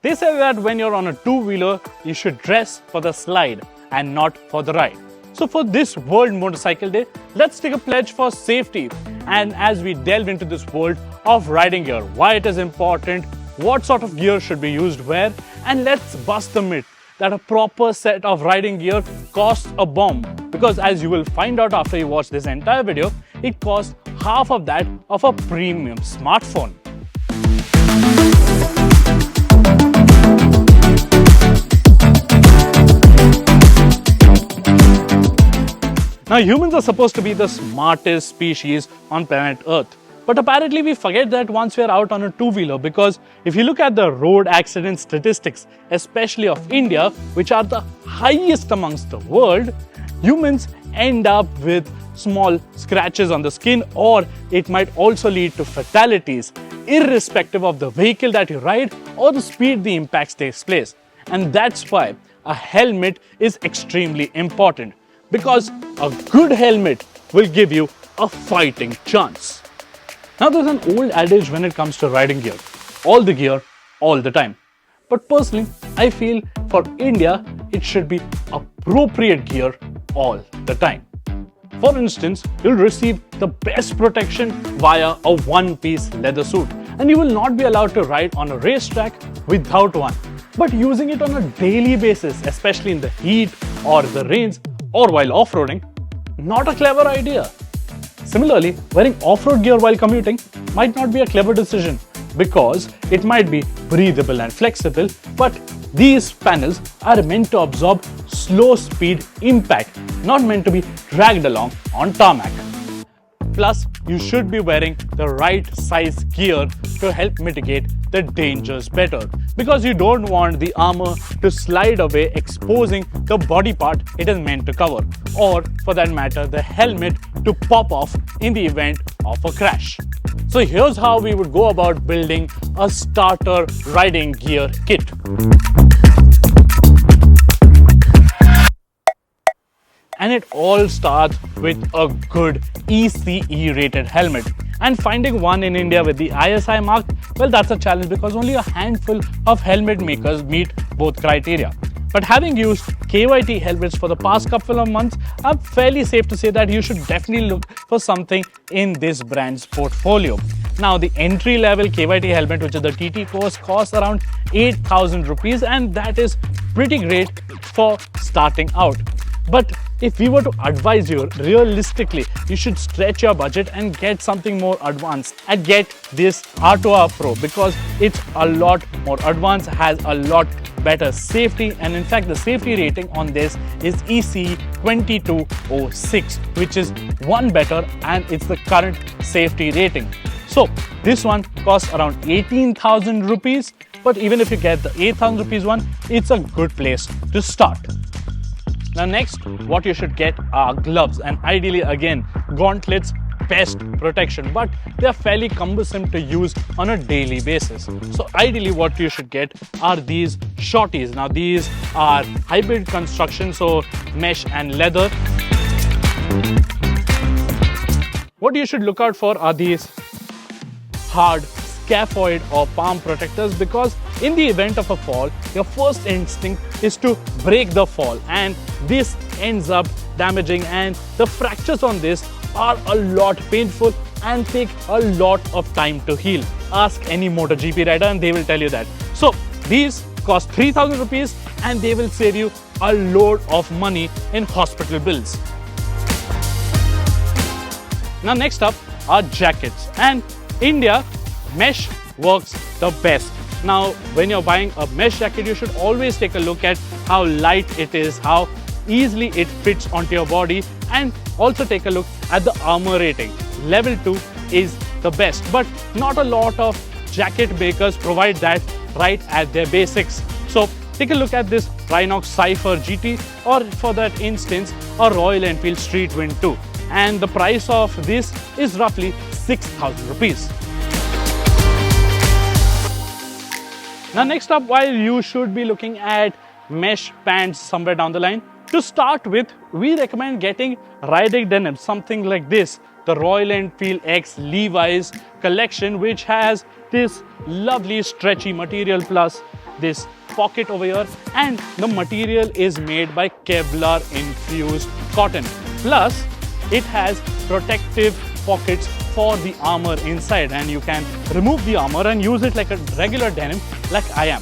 They say that when you're on a two-wheeler, you should dress for the slide and not for the ride. So for this World Motorcycle Day, let's take a pledge for safety. And as we delve into this world of riding gear, why it is important, what sort of gear should be used where, and let's bust the myth that a proper set of riding gear costs a bomb. Because as you will find out after you watch this entire video, it costs half of that of a premium smartphone. Now, humans are supposed to be the smartest species on planet Earth. But apparently we forget that once we are out on a two-wheeler, because if you look at the road accident statistics, especially of India, which are the highest amongst the world, humans end up with small scratches on the skin, or it might also lead to fatalities, irrespective of the vehicle that you ride or the speed the impact takes place. And that's why a helmet is extremely important, because a good helmet will give you a fighting chance. Now, there's an old adage when it comes to riding gear: all the gear, all the time. But personally, I feel for India, it should be appropriate gear all the time. For instance, you'll receive the best protection via a one-piece leather suit, and you will not be allowed to ride on a racetrack without one. But using it on a daily basis, especially in the heat or the rains, or while off-roading, not a clever idea. Similarly, wearing off-road gear while commuting might not be a clever decision, because it might be breathable and flexible, but these panels are meant to absorb slow speed impact, not meant to be dragged along on tarmac. Plus, you should be wearing the right size gear to help mitigate the dangers better, because you don't want the armor to slide away, exposing the body part it is meant to cover, or for that matter, the helmet to pop off in the event of a crash. So here's how we would go about building a starter riding gear kit. And it all starts with a good ECE-rated helmet. And finding one in India with the ISI mark, well, that's a challenge, because only a handful of helmet makers meet both criteria. But having used KYT helmets for the past couple of months, I'm fairly safe to say that you should definitely look for something in this brand's portfolio. Now, the entry-level KYT helmet, which is the TT Course, costs around 8,000 rupees, and that is pretty great for starting out. But if we were to advise you, realistically, you should stretch your budget and get something more advanced and get this R2R Pro, because it's a lot more advanced, has a lot better safety, and in fact the safety rating on this is ECE 2206, which is one better, and it's the current safety rating. So this one costs around 18,000 rupees, but even if you get the 8,000 rupees one, it's a good place to start. Now next, what you should get are gloves, and ideally again gauntlets, best protection, but they are fairly cumbersome to use on a daily basis. So ideally what you should get are these shorties. Now these are hybrid construction, so mesh and leather. What you should look out for are these hard scaphoid or palm protectors, because in the event of a fall, your first instinct is to break the fall, and this ends up damaging, and the fractures on this are a lot painful and take a lot of time to heal. Ask any MotoGP rider and they will tell you that. So these cost 3,000 rupees and they will save you a load of money in hospital bills. Now next up are jackets, and India mesh works the best. Now when you're buying a mesh jacket, you should always take a look at how light it is, how easily it fits onto your body, and also take a look at the armor rating. Level 2 is the best, but not a lot of jacket makers provide that right at their basics. So take a look at this Rynox Cipher GT, or for that instance a Royal Enfield Street Wind 2, and the price of this is roughly 6,000 rupees. Now next up, while you should be looking at mesh pants somewhere down the line, to start with, we recommend getting riding denim, something like this. the Royal Enfield X Levi's collection, which has this lovely stretchy material plus this pocket over here, and the material is made by Kevlar infused cotton. Plus, it has protective pockets for the armor inside, and you can remove the armor and use it like a regular denim like I am.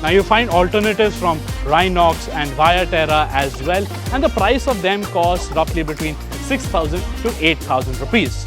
Now you find alternatives from Rynox and Viaterra as well, and the price of them costs roughly between 6,000 to 8,000 rupees.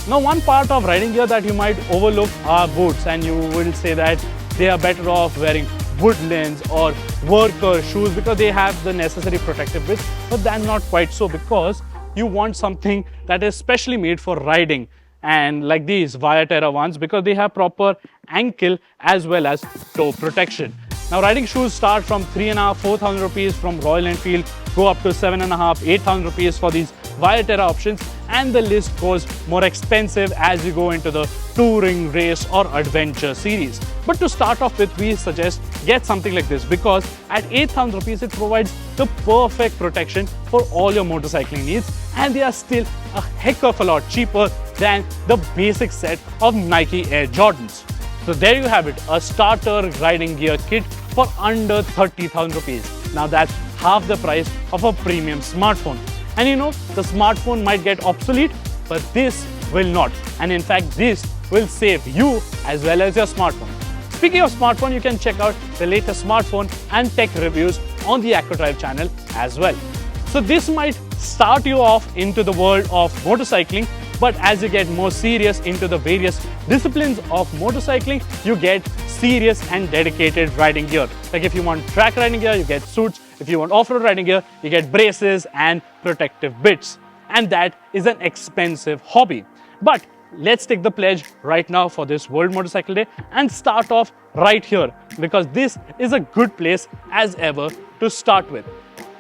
Now one part of riding gear that you might overlook are boots, and you will say that they are better off wearing woodlands or worker shoes because they have the necessary protective bits, but that's not quite so, because you want something that is specially made for riding, and like these Viaterra ones, because they have proper ankle as well as toe protection. Now riding shoes start from 3,500-4,000 rupees from Royal Enfield, go up to 7,500-8,000 rupees for these Viaterra options, and the list goes more expensive as you go into the touring, race or adventure series. But to start off with, we suggest get something like this, because at 8,000 rupees it provides the perfect protection for all your motorcycling needs, and they are still a heck of a lot cheaper than the basic set of Nike Air Jordans. So there you have it, a starter riding gear kit for under 30,000 rupees. Now that's half the price of a premium smartphone. And you know, the smartphone might get obsolete, but this will not. And in fact, this will save you as well as your smartphone. Speaking of smartphone, you can check out the latest smartphone and tech reviews on the AquaDrive channel as well. So this might start you off into the world of motorcycling, but as you get more serious into the various disciplines of motorcycling, you get serious and dedicated riding gear. Like if you want track riding gear, you get suits. If you want off-road riding gear, you get braces and protective bits. And that is an expensive hobby. But let's take the pledge right now for this World Motorcycle Day and start off right here, because this is a good place as ever to start with.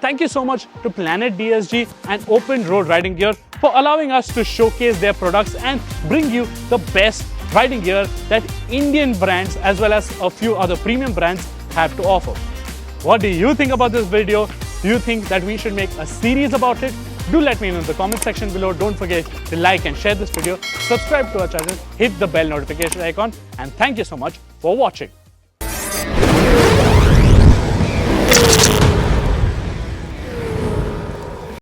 Thank you so much to Planet DSG and Open Road Riding Gear for allowing us to showcase their products and bring you the best riding gear that Indian brands as well as a few other premium brands have to offer. What do you think about this video? Do you think that we should make a series about it? Do let me know in the comment section below. Don't forget to like and share this video, subscribe to our channel, hit the bell notification icon, and thank you so much for watching.